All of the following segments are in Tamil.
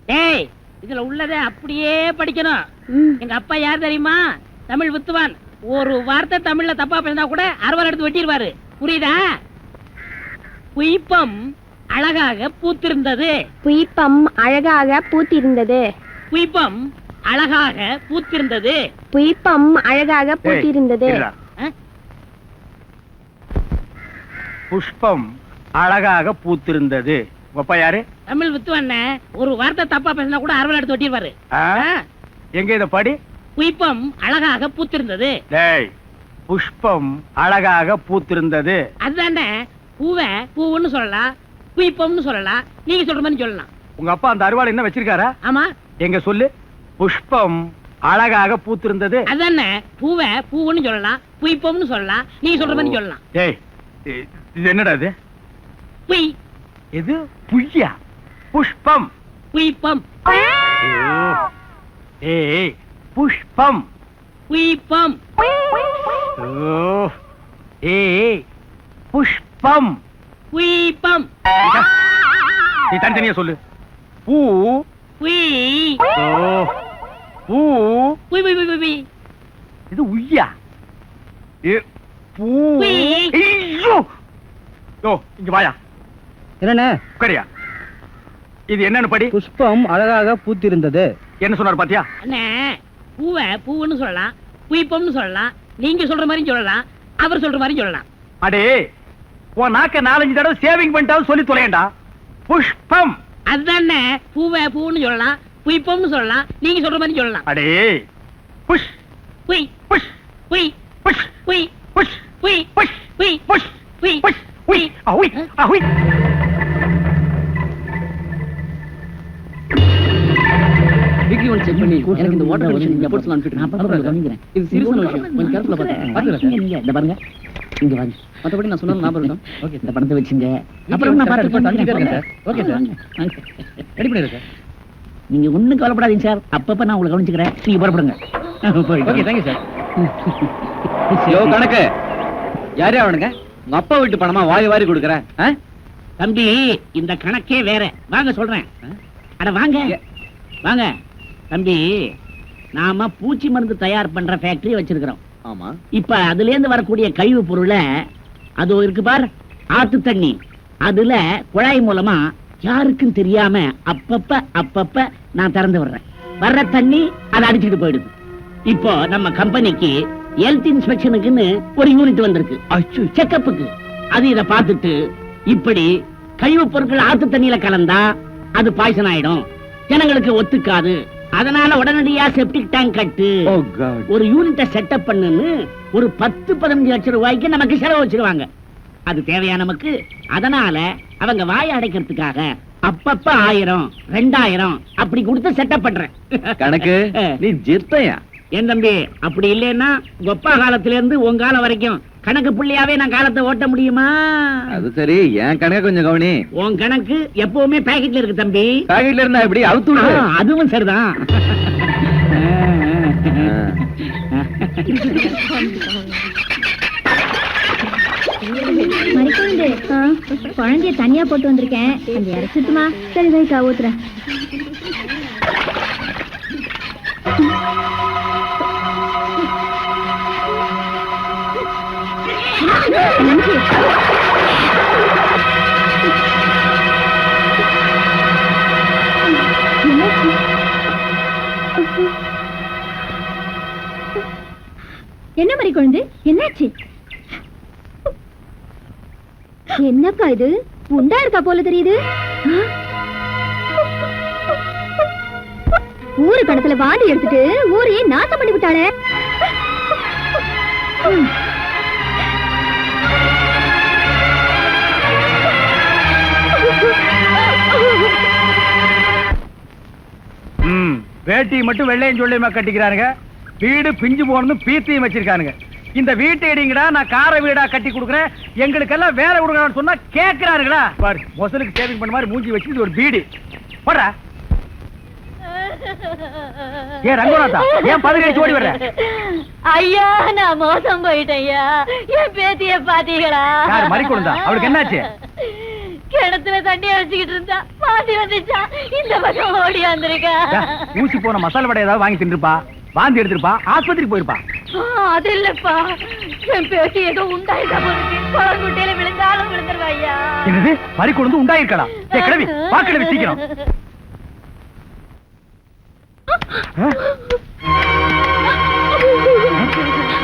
டேய், இதுல உள்ளதை அப்படியே படிக்கணும். எங்க அப்பா யார் தெரியுமா? தமிழ் வித்துவான். ஒரு வார்த்தை தமிழ்ல தப்பா பேசினா கூட அறுவாள் எடுத்து வெட்டிடுவாரு. புரியுதா? புய்பம் அழகாக பூத்திருந்தது. புய்பம் அழகாக பூத்திருந்தது. புய்பம் அழகாக பூத்திருந்தது. புய்பம் அழகாக பூத்திருந்தது. புஷ்பம் அழகாக பூத்திருந்தது. அப்பா யாரு? தமிழ் வித்துவான். ஒரு வார்த்தை தப்பா பேசினா கூட அறுவாள் எடுத்து வெட்டிடுவாரு. எங்க இத படி? புய்பம் அழகாக பூத்திருந்தது. டேய், புஷ்பம் அழகாக பூத்திருந்தது. அதுதானே. பூவை பூவுன்னு சொல்லலாம், புய்பம்னு சொல்லலாம், நீங்க சொல்ற மாதிரி சொல்லலாம். உங்க அப்பா அந்த அறுவாள் என்ன வச்சிருக்காரா? ஆமா. எங்க சொல்லு. புஷ்பம் அழகாக பூத்திருந்தது. அதுதானே. பூவை பூவுன்னு சொல்லலாம், புய்பம்னு சொல்லலாம், நீங்க சொல்ற மாதிரி சொல்லலாம். டேய், இது என்னடா இது? புய். இது புய்யா? புஷ்பம். புய்பம். ஏய், புஷ்பம். புய்பம். ஏய், புஷ்பம். புய்பம். நீ தனித்தனியா சொல்லு. பூ. புய். பூ. புய் புய் புய் புய். இது உய்யா? பூ. ஐயோ, இங்க வாயா. என்ன உட்காரியா. இது என்னன்னு படி. புஷ்பம் அழகாக பூத்திருந்தது. என்ன சொன்னார் பாத்தியா? அண்ணே, பூவை பூவுன்னு சொல்லலாம், புய்பம்னு சொல்லலாம், நீங்க சொல்ற மாதிரி சொல்லலாம், அவர் சொல்ற மாதிரி சொல்லலாம். அடே, உன் நாக்க 4-5 தடவை சேவிங் பண்ணிட்டாவது சொல்லி தொலையண்டா. புஷ்பம். அதுதானே. பூவை பூன்னு சொல்லலாம், புய்பம்னு சொல்லலாம், நீங்க சொல்ற மாதிரி சொல்லலாம். அடே, புஷ் புய் புஷ் புய் புஷ் புய் புஷ் புய் புஷ் புய் புஷ் புய் புஷ் உய் அஹுய் அஹுய். வீக்லி ஒன் செக் பண்ணி எனக்கு இந்த வாட்டர் கண்டிஷன் ரிப்போர்ட்ஸ் அனுப்பிட்டு நான் அப்புறம் கவனிக்கிறேன். இது சீரியஸான விஷயம். கொஞ்சம் கேர்ஃபுல்லா பாருங்க. நீங்க இந்த பாருங்க. இங்க வாங்க. மத்தபடி நான் சொன்னது ஞாபகம் இருக்கா? ஓகே. இந்த பணத்தை வெச்சுங்க. அப்புறம் நான் பாத்து பண்ணிக்கிறேன் சார். Okay sir. ரெடி பண்ணிடுங்க சார். நீங்க ஒண்ணும் கவலைப்படாதீங்க சார். அப்பப்ப நான் உங்களை கவனிச்சுக்கிறேன். நீங்க புறப்படுங்க. Okay, thank you sir. யோ கணக்கு. யாரே அவனுங்க? உங்க அப்பா வீட்டு பணமா வாரி வாரி கொடுக்குறேன். தம்பி, இந்த கணக்கே வேற. வாங்க சொல்றேன். அட வாங்க வாங்க தம்பி. நாம பூச்சி மருந்து தயார் பண்ற ஃபேக்டரி வச்சிருக்கிறோம். ஆமா. இப்ப அதுல இருந்து வரக்கூடிய கழிவு பொருளை, அது இருக்கு பார், ஆத்து தண்ணி, அதுல குழாய் மூலமா யாருக்கும் தெரியாம அப்பப்ப நான் திறந்து விடுறேன். வர்ற தண்ணி அதை அடிச்சுட்டு போயிடுது. இப்போ நம்ம கம்பெனிக்கு ஹெல்த் இன்ஸ்பெக்ஷனுக்குன்னு ஒரு யூனிட் வந்திருக்கு. செக்கப்புக்கு. அது இத பார்த்துட்டு, இப்படி கழிவு பொருட்கள் ஆத்து தண்ணியில கலந்தா அது பாய்சன் ஆயிடும், ஜனங்களுக்கு ஒத்துக்காது, அதனால உடனடியா செப்டிக் டேங்க் கட்டு, ஒரு யூனிட்டை செட்டப் பண்ணுன்னு ஒரு 10-15 லட்சம் ரூபாய்க்கு நமக்கு செலவு வச்சிருவாங்க. அது தேவையா நமக்கு? அதனால அவங்க வாயை அடைக்கிறதுக்காக அப்பப்ப 1000-2000 அப்படி கொடுத்து செட்டப் பண்றேன். கணக்கு நீ ஜிர்த்தையா? என் தம்பி, அப்படி இல்லைன்னா கொப்பா காலத்துல இருந்து உங்க காலம் வரைக்கும் கணக்கு புள்ளியாவே நான் காலத்தை ஓட்ட முடியுமா? அது சரி, என் கணக்கு கொஞ்சம் கவனி. உன் கணக்கு எப்பவுமே பாக்கெட்ல இருக்கு தம்பி. பாக்கெட்ல இருந்தா எப்படி அவுத்து? அதுவும் சரிதான். குழந்தைய தனியா போட்டு வந்திருக்கேன். அந்த இறச்சிட்டுமா? சரி வைக்கா ஊத்துறேன். என்ன மாதிரி குழந்தை? என்னாச்சு? என்னக்கா இது? உண்டா இருக்கா போல தெரியுது. ஊரு கணத்துல வாந்தி எடுத்துட்டு ஊரையே நாசம் பண்ணி விட்டாளே. வேட்டி மட்டும் வெள்ளையும் சொல்லியமா கட்டிக்கிறானுங்க. வீடு பிஞ்சு போனதும் பீத்தையும் வச்சிருக்கானுங்க. இந்த வீட்டை இடிங்கடா, நான் கார வீடா கட்டி கொடுக்குறேன், எங்களுக்கெல்லாம் வேலை கொடுக்கறான்னு சொன்னா கேட்கிறாருங்களா? பாரு, மொசலுக்கு சேவிங் பண்ண மாதிரி மூஞ்சி வச்சு இது ஒரு பீடி போடா. ஏன் ரங்கநாதா, ஏன் பதவி ஓடி வர்ற? ஐயா, நான் மோசம் போயிட்டேன் ஐயா. என் பேத்திய பாத்தீங்களா? யார் மறி கொடுந்தா? அவளுக்கு என்னாச்சு? கிணத்துல தண்ணி அடிச்சுக்கிட்டு இருந்தா பாதி வந்துச்சா இந்த பக்கம் ஓடி வந்திருக்கா. ஊசி போன மசாலா வடை ஏதாவது வாங்கி தின்றுப்பா, வாந்தி எடுத்திருப்பா, ஆஸ்பத்திரிக்கு போயிருப்பா. அது இல்லப்பா, என் பேட்டி ஏதோ உண்டாயிருக்கா போருக்கு. குளங்குட்டையில விழுந்தாலும் விழுந்துருவா ஐயா. என்னது பறி கொண்டு உண்டாயிருக்கடா? கிளவி வா, கிளவி சீக்கிரம்.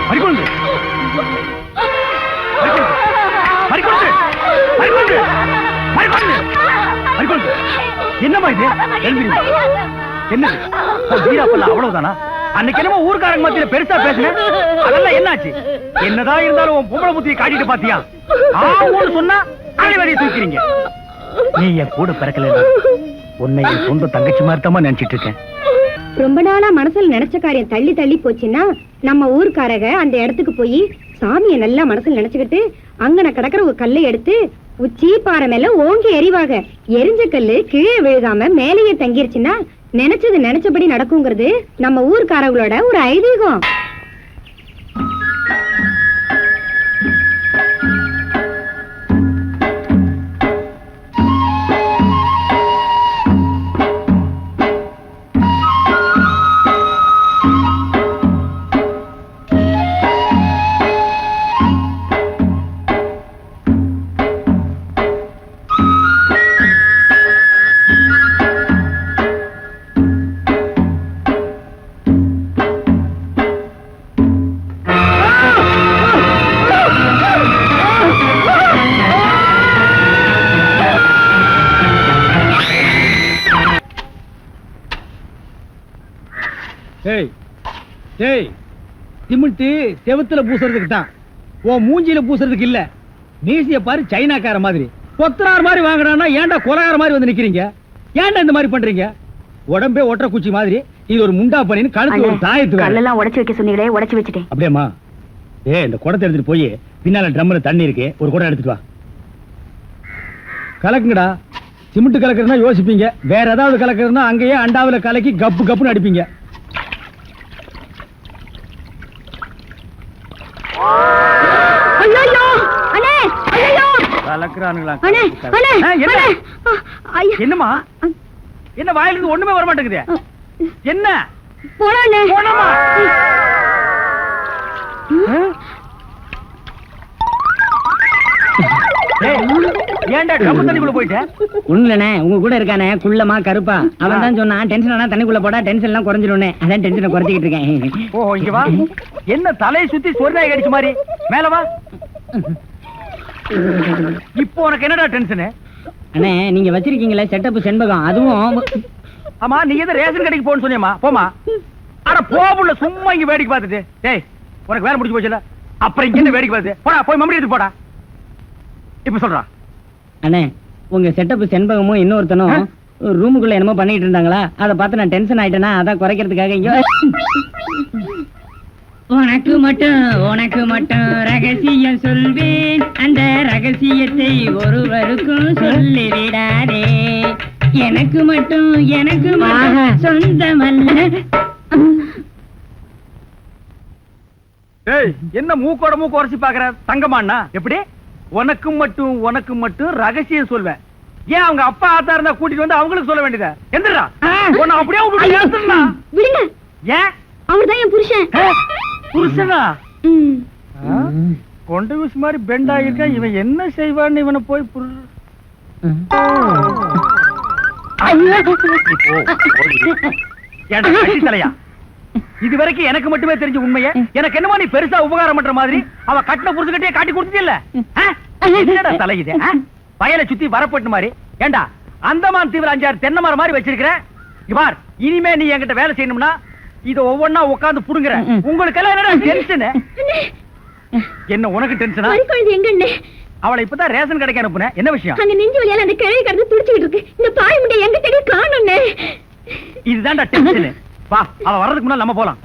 பறிக்கொண்டு என்னமா இது? என்ன அவ்வளவுதானா? அன்னைக்கு என்னமோ ஊர்க்காரங்க மத்தியில பெருசா பேசுனேன், அதெல்லாம் என்னாச்சு? என்னதான் இருந்தாலும் உன் பொம்பளை புத்தியை காட்டிட்டு பாத்தியா? சொன்னா அனைவரையும் தூக்கிறீங்க. நீ என் கூட பிறக்கல, உன்னை என் சொந்த தங்கச்சி மாதிரி தான் நினைச்சிட்டு இருக்கேன். ரொம்ப நாளா மனசுல நினைச்ச காரியம் தள்ளி தள்ளி போச்சுன்னா நம்ம ஊர்க்காரங்க அந்த இடத்துக்கு போய் சாமியை நல்லா மனசுல நினைச்சுக்கிட்டு அங்கன கிடக்குற ஒரு கல்லை எடுத்து உச்சி பாறை மேல ஓங்கி எறிவாங்க. எரிஞ்ச கல்லு கீழே விழுகாம மேலேயே தங்கிருச்சுன்னா நினைச்சது நினைச்சபடி நடக்குங்கிறது நம்ம ஊர்க்காரங்களோட ஒரு ஐதீகம். சிமெண்ட் செவுத்துல பூசுறதுக்கு தான், உன் மூஞ்சியில பூசுறதுக்கு இல்ல. மீசிய பாரு சைனாக்கார மாதிரி, கொத்தனார் மாதிரி வாங்கினா ஏன்டா கொலகார மாதிரி வந்து நிக்கிறீங்க? ஏன்டா இந்த மாதிரி பண்றீங்க? உடம்பே ஒற்ற குச்சி மாதிரி, இது ஒரு முண்டா பண்ணின்னு கழுத்து ஒரு தாயத்து கல்லெல்லாம் உடைச்சு வைக்க சொன்னீங்களே, உடைச்சு வச்சுட்டேன். அப்படியேம்மா? இந்த குடத்தை எடுத்துட்டு போய் பின்னால ட்ரம்ல தண்ணி இருக்கு, ஒரு குடம் எடுத்துட்டு வா. கலக்குங்கடா. சிமெண்ட் கலக்குறதுனா யோசிப்பீங்க, வேற ஏதாவது கலக்குறதுனா அங்கேயே அண்டாவில கலக்கி கப்பு கப்புன்னு அடிப்பீங்க. என்னமா என்ன வாயிலிருந்து ஒண்ணுமே வர மாட்டேங்குது? என்ன ஏன்டா கம்பு தண்ணிக்குள்ள போயிட்ட? ஒண்ணுலண்ணே, உங்க கூட இருக்கானே குள்ளமா கருப்பா, அவன் தான் சொன்னான் டென்ஷன் ஆனா தண்ணிக்குள்ள போடா டென்ஷன் எல்லாம் குறைஞ்சிடும். அதான் டென்ஷனை குறைச்சிக்கிட்டு இருக்கேன். ஓ இங்க வா. என்ன தலையை சுத்தி சொர்ணாய் கடிச்ச மாதிரி? மேல வா. இப்போ உனக்கு என்னடா டென்ஷன்? அண்ணே நீங்க வச்சிருக்கீங்களே செட்டப் செண்பகம், அதுவும். ஆமா நீ எது ரேஷன் கடைக்கு போன்னு சொன்னியம்மா? போமா. அட போபுள்ள சும்மா இங்க வேடிக்கை பார்த்துட்டு. டேய் உனக்கு வேலை முடிஞ்சு போச்சுல, அப்புறம் இங்க என்ன வேடிக்கை பார்த்து? போடா போய் மம்படி எடுத்து போடா. இப்ப சொல்றா. அண்ணே உங்க செட்டப் செண்பகமும் இன்னொருத்தனும் ரூமுக்குள்ள என்னமோ பண்ணிட்டு இருந்தாங்களா, அதை பார்த்து நான் டென்ஷன் ஆயிட்டேனா, அதான் குறைக்கிறதுக்காக இங்க. உனக்கு மட்டும் ரகசியம் சொல்வேன், அந்த ரகசியத்தை ஒருவருக்கும் சொல்லிவிடாதே. எனக்கு மட்டும் சொந்தமல்ல. ஏய் என்ன மூக்கோட மூக்கு உரைச்சி பாக்குற? தங்கமாண்ணா எப்படி? உனக்கு மட்டும் ரகசியம் சொல்வேன். ஏன் அவங்க அப்பா ஆத்தா இருந்தா கூட்டிட்டு வந்து அவங்களுக்கு சொல்ல வேண்டியதா? எந்திரா. உன்னை அப்படியே விடுங்க. ஏன்? அவர்தான் என் புருஷன். புருஷனா? கொண்ட வீசு மாதிரி பெண்ட் ஆகிருக்கான். இவன் என்ன செய்வான்னு இவனை போய் தலையா? இது வரைக்கும் எனக்கு மட்டுமே தெரிஞ்ச உண்மைய எனக்கு என்னமோ நீ பெருசா உபகாரம் பண்ற மாதிரி அவ கட்டின புருஷகிட்டே காட்டி கொடுத்தீல்ல? என்னடா தலையுது? வயலை சுத்தி வரப்பட்டு மாதிரி. ஏண்டா அந்தமான் தீவிர 5-6 தென்னை மரம் மாதிரி வச்சிருக்கிறேன். பார் இனிமே நீ என்கிட்ட வேலை செய்யணும்னா இத ஒவ்வொன்னா உட்கார்ந்து புடுங்குற. உங்களுக்கு எல்லாம் என்னடா டென்ஷன்? என்ன உனக்கு டென்ஷனா? அவளை இப்பதான் ரேஷன் கடைக்கு அனுப்புனேன். என்ன விஷயம்? அங்க நெஞ்சு வலியால அந்த கிழவி கடந்து துடிச்சிட்டு இருக்கு. இந்த பாய் முண்டை எங்க தேடி காணோம்னே. இதுதான்டா டென்ஷன். வா அவ வர்றதுக்கு முன்னால நம்ம போலாம்.